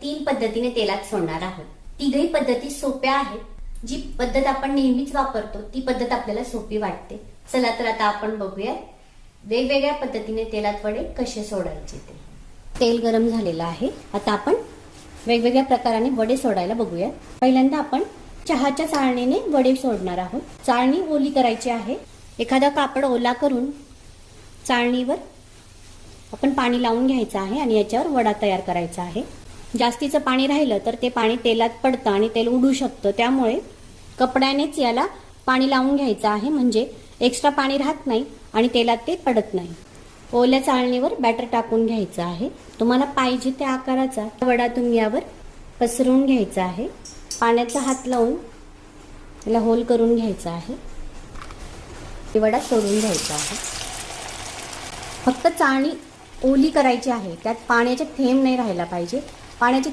3 पद्धतीने तेलात सोडणार आहोत. तिघही पद्धती सोप्या आहेत. जी पद्धत आपण नेहमीच वापरतो ती पद्धत आपल्याला सोपी वाटते. चला तर आता आपण बघूया वेगवेगळ्या पद्धतीने तेलात वडे कसे सोडायचे ते. तेल गरम झालेलं आहे. आता आपण वेगवेगळ्या प्रकाराने वडे सोडायला बघूया. पहिल्यांदा आपण चहाच्या चाळणीने वडे सोडणार आहोत. चाळणी ओली करायची आहे. एखादा कापड ओला करून चाळणीवर आपण पाणी लावून घ्यायचं आहे आणि याच्यावर वडा तयार करायचा आहे. जास्तीचं पाणी राहिलं तर ते पाणी तेलात पडतं आणि तेल उडू शकतं. त्यामुळे कपड्यानेच याला पाणी लावून घ्यायचं आहे, म्हणजे एक्स्ट्रा पाणी राहत नाही आणि तेलात ते पडत नाही. ओल्या चाळणीवर बॅटर टाकून घ्यायचं आहे. तुम्हाला पाहिजे त्या आकाराचा वडा तुम्ही यावर पसरवून घ्यायचा आहे. पाण्याचा हात लावून त्याला होल करून घ्यायचा आहे. वडा सोडून घ्यायचा आहे. फक्त चाळणी ओली करायची आहे. त्यात पाण्याचे थेंब नाही राहायला पाहिजे. पाण्याचे